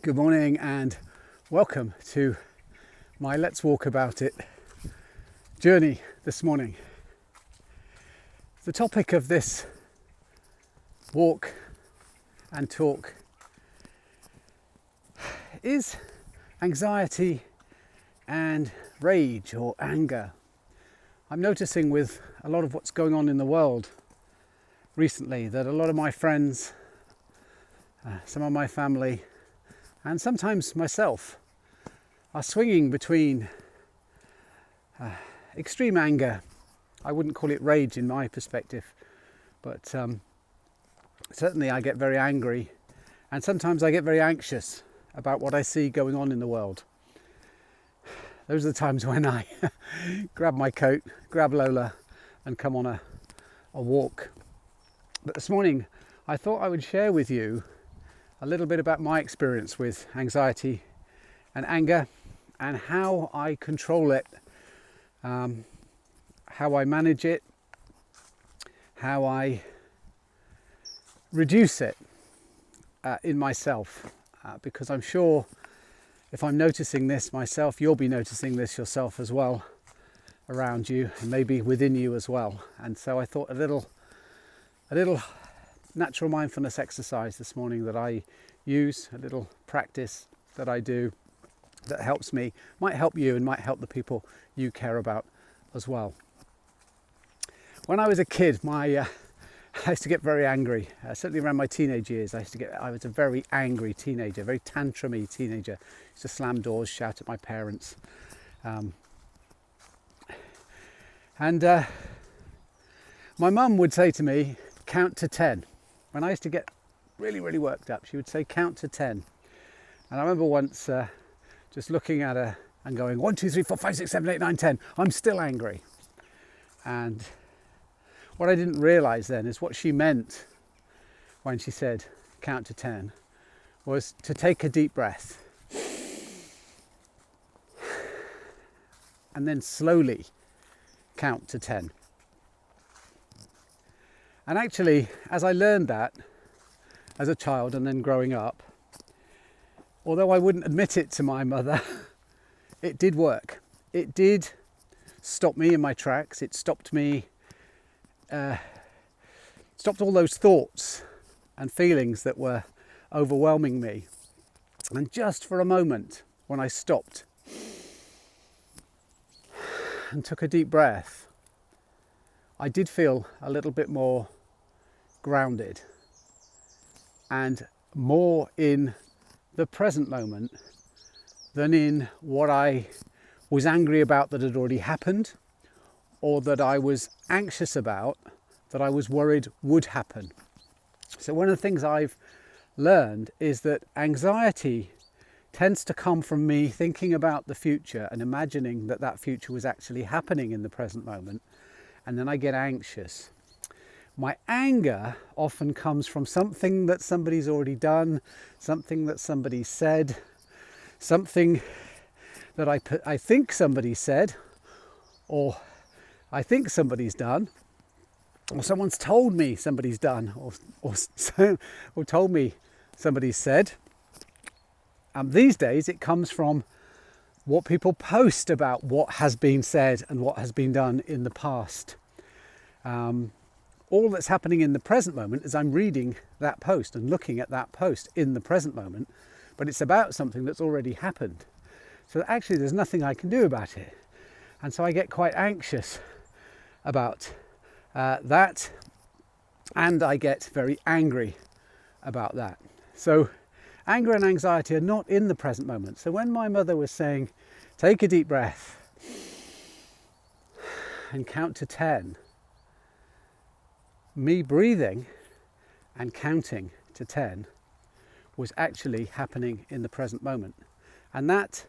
Good morning and welcome to my Let's Walk About It journey this morning. The topic of this walk and talk is anxiety and rage or anger. I'm noticing with a lot of what's going on in the world recently that a lot of my friends, some of my family, and sometimes myself are swinging between extreme anger. I wouldn't call it rage in my perspective, but certainly I get very angry, and sometimes I get very anxious about what I see going on in the world. Those are the times when I grab my coat, grab Lola and come on a walk. But this morning I thought I would share with you a little bit about my experience with anxiety and anger and how I control it, how I manage it, how I reduce it in myself, because I'm sure if I'm noticing this myself, you'll be noticing this yourself as well around you and maybe within you as well. And so I thought a little natural mindfulness exercise this morning that I use, a little practice that I do that helps me, might help you and might help the people you care about as well. When I was a kid, I used to get very angry, certainly around my teenage years. I was a very angry teenager, very tantrumy teenager. I used to slam doors, shout at my parents. My mum would say to me, count to 10. When I used to get really, really worked up, she would say, count to 10. And I remember once just looking at her and going, 1, 2, 3, 4, 5, 6, 7, 8, 9, 10. I'm still angry. And what I didn't realise then is what she meant when she said, count to 10, was to take a deep breath and then slowly count to 10. And actually, as I learned that as a child and then growing up, although I wouldn't admit it to my mother, it did work. It did stop me in my tracks. It stopped me, stopped all those thoughts and feelings that were overwhelming me. And just for a moment, when I stopped and took a deep breath, I did feel a little bit more grounded and more in the present moment than in what I was angry about that had already happened, or that I was anxious about, that I was worried would happen. So one of the things I've learned is that anxiety tends to come from me thinking about the future and imagining that that future was actually happening in the present moment. And then I get anxious. My anger often comes from something that somebody's already done, something that somebody said, something that I think somebody said, or I think somebody's done, or someone's told me somebody's done, or told me somebody's said. These days it comes from what people post about what has been said and what has been done in the past. All that's happening in the present moment is I'm reading that post and looking at that post in the present moment, but it's about something that's already happened. So actually there's nothing I can do about it. And so I get quite anxious about that, and I get very angry about that. So anger and anxiety are not in the present moment. So when my mother was saying, take a deep breath and count to 10, me breathing and counting to 10 was actually happening in the present moment. And that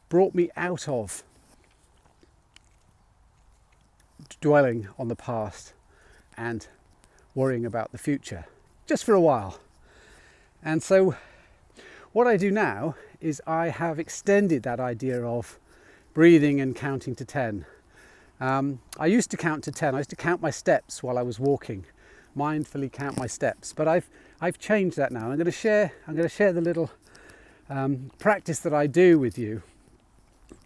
brought me out of dwelling on the past and worrying about the future, just for a while. And so what I do now is I have extended that idea of breathing and counting to 10. I used to count to 10. I used to count my steps while I was walking mindfully count my steps. But I've changed that now. I'm going to share the little practice that I do with you,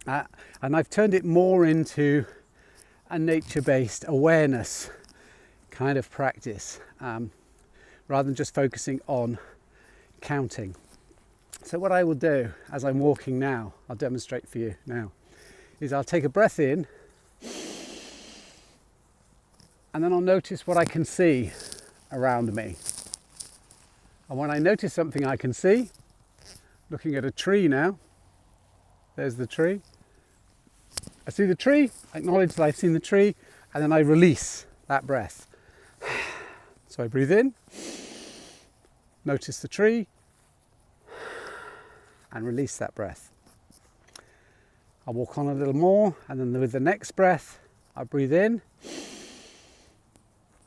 and I've turned it more into a nature-based awareness kind of practice, rather than just focusing on counting. So what I will do as I'm walking now, I'll demonstrate for you now, is I'll take a breath in, and then I'll notice what I can see around me. And when I notice something I can see, looking at a tree now, there's the tree. I see the tree, I acknowledge that I've seen the tree, and then I release that breath. So I breathe in, notice the tree, and release that breath. I'll walk on a little more, and then with the next breath, I breathe in,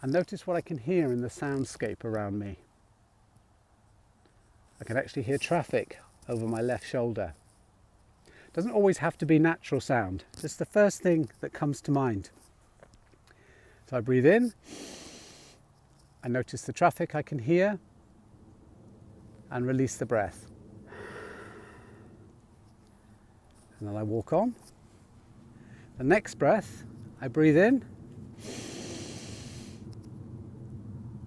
and notice what I can hear in the soundscape around me. I can actually hear traffic over my left shoulder. It doesn't always have to be natural sound, just the first thing that comes to mind. So I breathe in, I notice the traffic I can hear, and release the breath. And then I walk on. The next breath, I breathe in,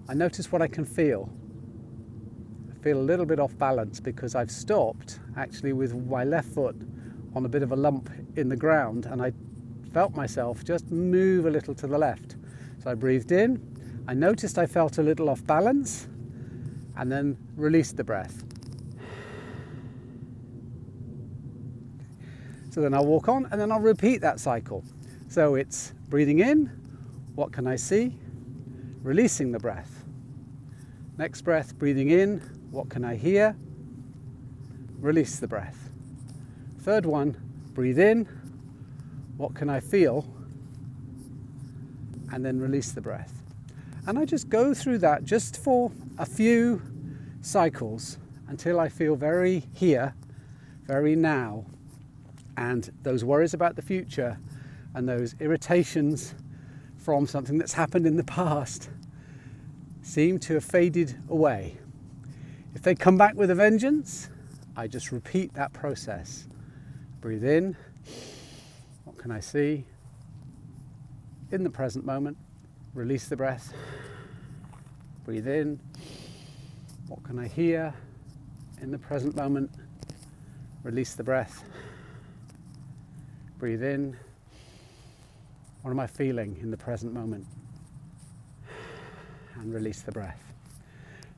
I notice what I can feel. I feel a little bit off balance because I've stopped actually with my left foot on a bit of a lump in the ground, and I felt myself just move a little to the left. So I breathed in, I noticed I felt a little off balance, and then released the breath. So then I'll walk on, and then I'll repeat that cycle. So it's breathing in, what can I see? Releasing the breath. Next breath, breathing in, what can I hear? Release the breath. Third one, breathe in, what can I feel? And then release the breath. And I just go through that just for a few cycles until I feel very here, very now. And those worries about the future and those irritations from something that's happened in the past seem to have faded away. If they come back with a vengeance, I just repeat that process. Breathe in, what can I see? In the present moment, release the breath. Breathe in, what can I hear? In the present moment, release the breath. Breathe in, what am I feeling in the present moment? And release the breath.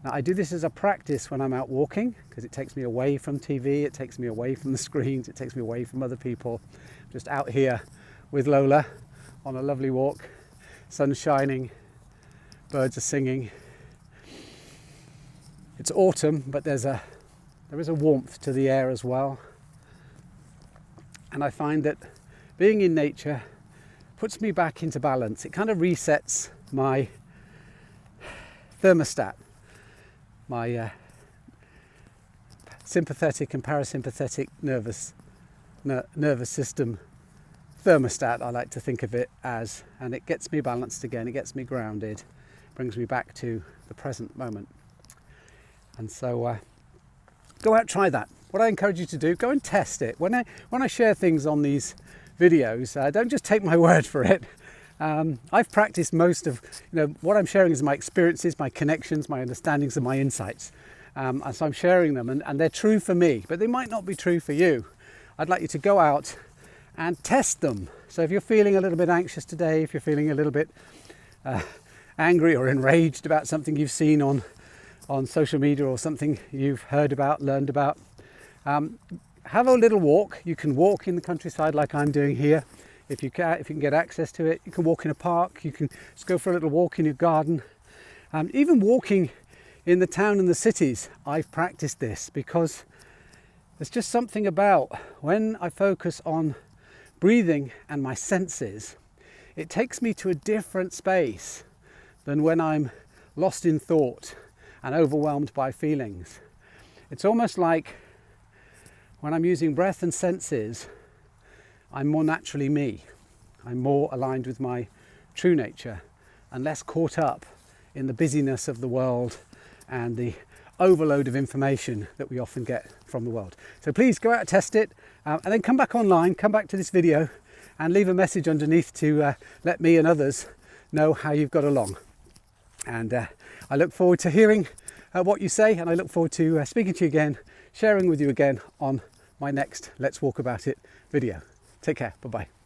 Now I do this as a practice when I'm out walking, because it takes me away from TV, it takes me away from the screens, it takes me away from other people. I'm just out here with Lola on a lovely walk, sun's shining, birds are singing. It's autumn, but there is a warmth to the air as well. And I find that being in nature puts me back into balance. It kind of resets my thermostat, my sympathetic and parasympathetic nervous system thermostat, I like to think of it as, and it gets me balanced again, it gets me grounded, brings me back to the present moment. And so go out, try that. What I encourage you to do, go and test it. When I share things on these videos, don't just take my word for it. I've practiced most of, what I'm sharing is my experiences, my connections, my understandings and my insights. And so I'm sharing them, and they're true for me, but they might not be true for you. I'd like you to go out and test them. So if you're feeling a little bit anxious today, if you're feeling a little bit angry or enraged about something you've seen on social media or something you've heard about, learned about, have a little walk. You can walk in the countryside like I'm doing here. If you can get access to it, you can walk in a park, you can just go for a little walk in your garden. Even walking in the town and the cities, I've practiced this because there's just something about when I focus on breathing and my senses, it takes me to a different space than when I'm lost in thought and overwhelmed by feelings. It's almost like when I'm using breath and senses, I'm more naturally me. I'm more aligned with my true nature and less caught up in the busyness of the world and the overload of information that we often get from the world. So please go out and test it, and then come back online, come back to this video and leave a message underneath to let me and others know how you've got along. And I look forward to hearing what you say, and I look forward to speaking to you again, sharing with you again on my next Let's Walk About It video. Take care. Bye-bye.